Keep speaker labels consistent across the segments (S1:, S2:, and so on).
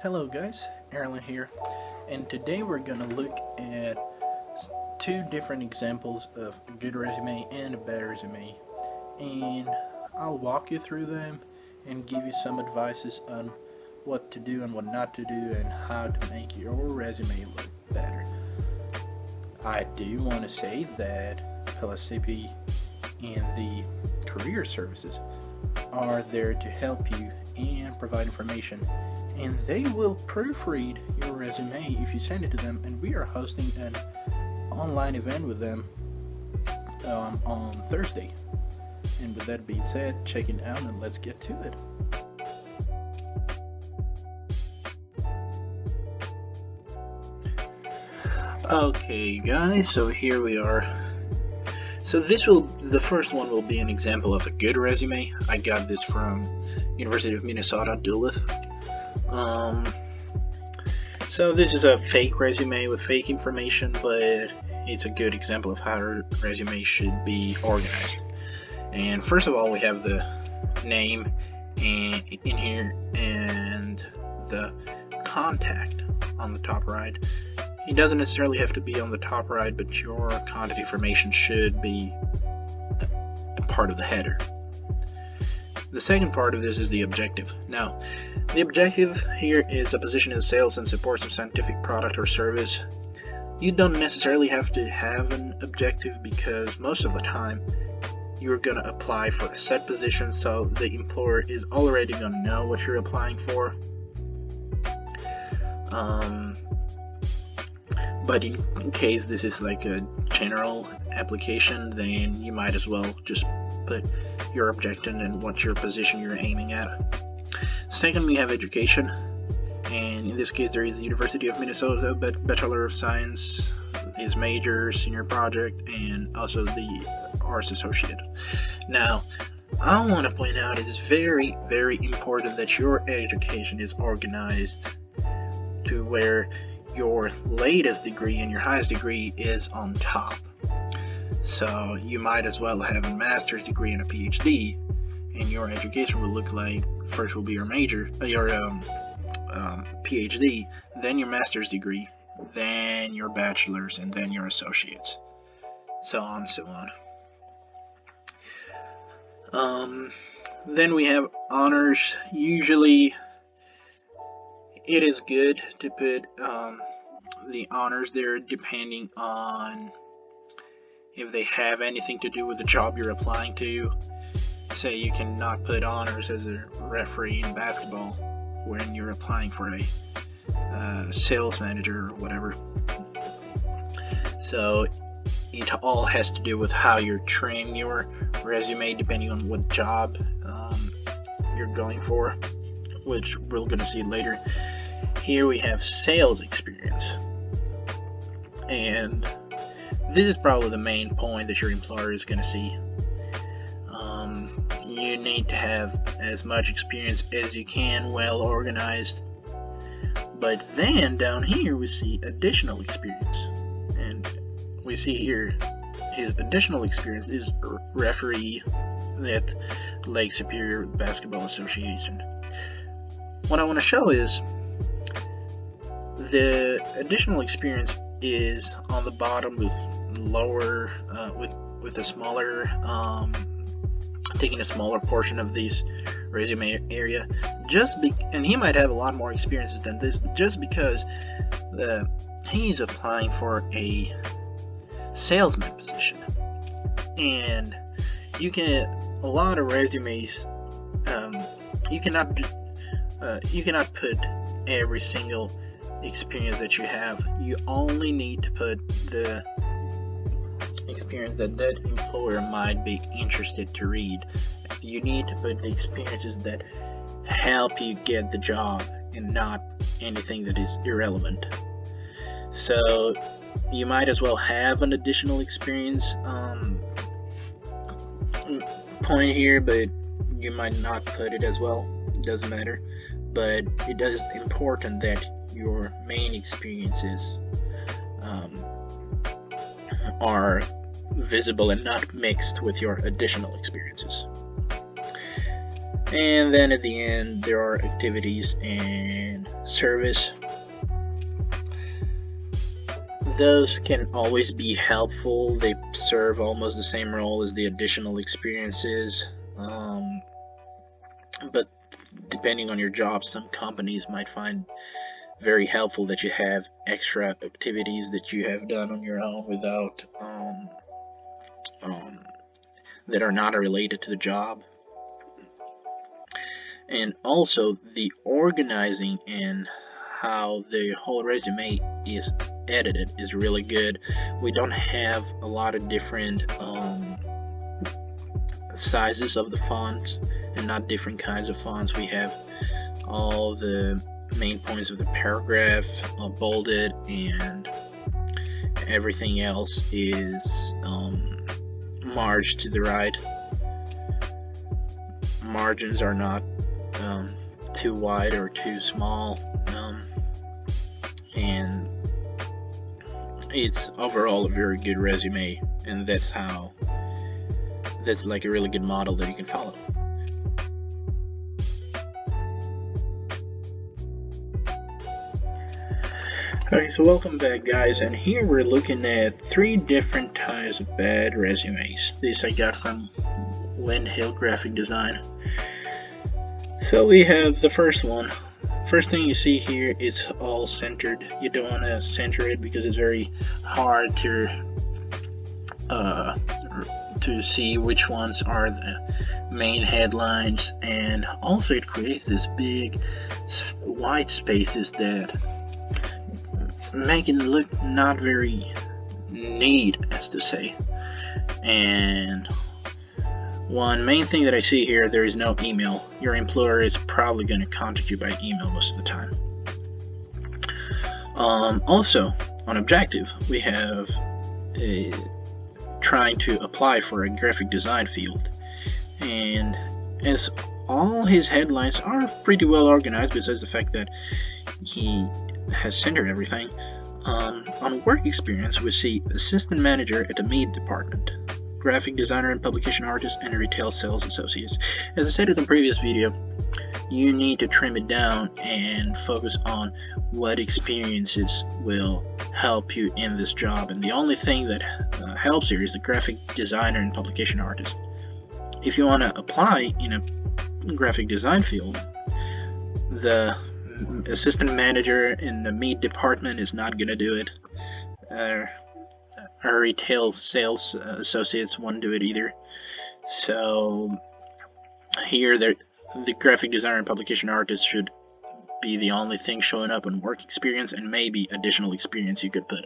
S1: Hello guys, Erlind here, and today we're going to look at two different examples of a good resume and a bad resume, and I'll walk you through them and give you some advices on what to do and what not to do and how to make your resume look better. I do want to say that LSCP and the career services are there to help you and provide information, and they will proofread your resume if you send it to them, and we are hosting an online event with them on Thursday. And with that being said, check it out and let's get to it. Okay guys, so here we are. So the first one will be an example of a good resume. I got this from University of Minnesota, Duluth. So this is a fake resume with fake information, but it's a good example of how a resume should be organized. And first of all, we have the name in here and the contact on the top right. It doesn't necessarily have to be on the top right, but your contact information should be a part of the header. The second part of this is the objective. Now, the objective here is a position in sales and support some scientific product or service. You don't necessarily have to have an objective because most of the time you're going to apply for a set position, so the employer is already going to know what you're applying for. But in case this is like a general application, then you might as well just put your objective and what your position you're aiming at. Second, we have education, and in this case there is the University of Minnesota Bachelor of Science, his major, senior project, and also the Arts Associate. Now, I want to point out it is very, very important that your education is organized to where your latest degree and your highest degree is on top. So you might as well have a master's degree and a PhD, and your education will look like first will be your major, your PhD, then your master's degree, then your bachelor's, and then your associates, so on and so on. Then we have honors. Usually it is good to put the honors there depending on if they have anything to do with the job you're applying to. Say you cannot put honors as a referee in basketball when you're applying for a sales manager or whatever. So it all has to do with how you're training your resume depending on what job you're going for, which we're going to see later. Here we have sales experience, and this is probably the main point that your employer is going to see. You need to have as much experience as you can, well organized. But then down here we see additional experience, and we see here his additional experience is referee at Lake Superior Basketball Association. What I want to show is the additional experience is on the bottom with lower with a smaller taking a smaller portion of this resume area, and he might have a lot more experiences than this, but just because he's applying for a salesman position, and a lot of resumes, you cannot put every single experience that you have. You only need to put the experience that employer might be interested to read. You need to put the experiences that help you get the job and not anything that is irrelevant. So you might as well have an additional experience point here, but you might not put it as well. It doesn't matter, but it is important that your main experiences are visible and not mixed with your additional experiences. And then at the end there are activities and service. Those can always be helpful. They serve almost the same role as the additional experiences. But depending on your job, some companies might find very helpful that you have extra activities that you have done on your own without that are not related to the job. And also the organizing and how the whole resume is edited is really good. We don't have a lot of different sizes of the fonts and not different kinds of fonts. We have all the main points of the paragraph bolded, and everything else is marged to the right. Margins are not too wide or too small, and it's overall a very good resume, and that's like a really good model that you can follow. Alright, so welcome back, guys, and here we're looking at 3 different types of bad resumes. This I got from Windhill Graphic Design. So we have the first one. First thing you see here, it's all centered. You don't want to center it because it's very hard to see which ones are the main headlines, and also it creates this big white spaces that make it look not very neat, as to say. And one main thing that I see here, there is no email. Your employer is probably going to contact you by email most of the time. Also, on objective, we have trying to apply for a graphic design field, and as all his headlines are pretty well organized, besides the fact that he has centered everything. On work experience, we see assistant manager at the meat department, graphic designer and publication artist, and retail sales associates. As I said in the previous video, you need to trim it down and focus on what experiences will help you in this job. And the only thing that helps here is the graphic designer and publication artist. If you want to apply in a graphic design field, the assistant manager in the meat department is not going to do it. Our retail sales associates won't do it either. So here the graphic designer and publication artist should be the only thing showing up on work experience, and maybe additional experience you could put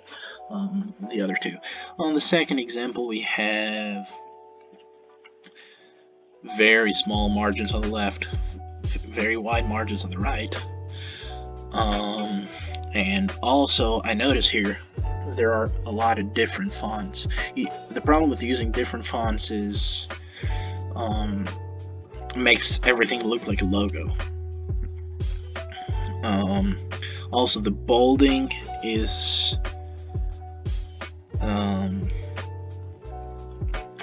S1: the other two. On the second example, we have very small margins on the left, very wide margins on the right. And also I notice here there are a lot of different fonts. The problem with using different fonts is makes everything look like a logo. Also the bolding is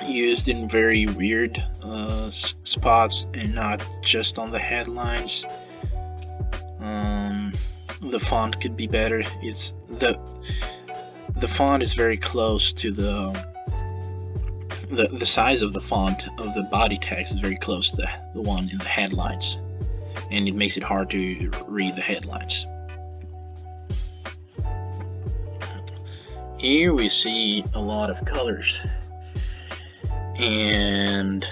S1: used in very weird spots and not just on the headlines. The font could be better. It's the font is very close to the size of the font of the body text is very close to the one in the headlines, and it makes it hard to read the headlines. Here we see a lot of colors, and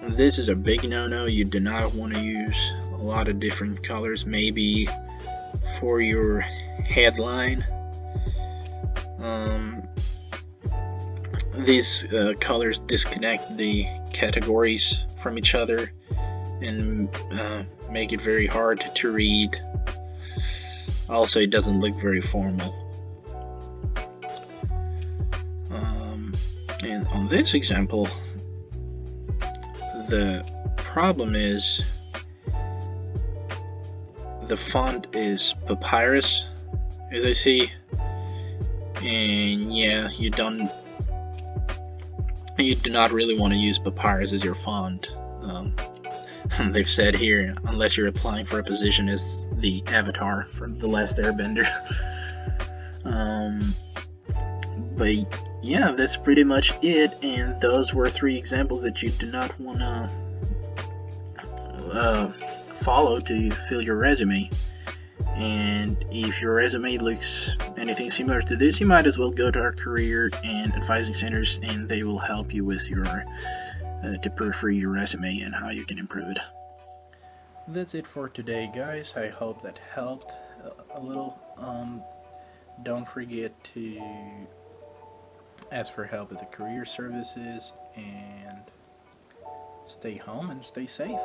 S1: this is a big no-no. You do not want to use a lot of different colors. Maybe for your headline, these colors disconnect the categories from each other and make it very hard to read. Also, it doesn't look very formal. And on this example, the problem is the font is papyrus, as I see, and yeah, you do not really want to use papyrus as your font. they've said here, unless you're applying for a position as the Avatar from The Last Airbender. um, but yeah, that's pretty much it, and those were 3 examples that you do not want to follow to fill your resume. And if your resume looks anything similar to this, you might as well go to our career and advising centers, and they will help you with your to proofread your resume and how you can improve it. That's it for today, guys. I hope that helped a little. Don't forget to ask for help with the career services, and stay home and stay safe.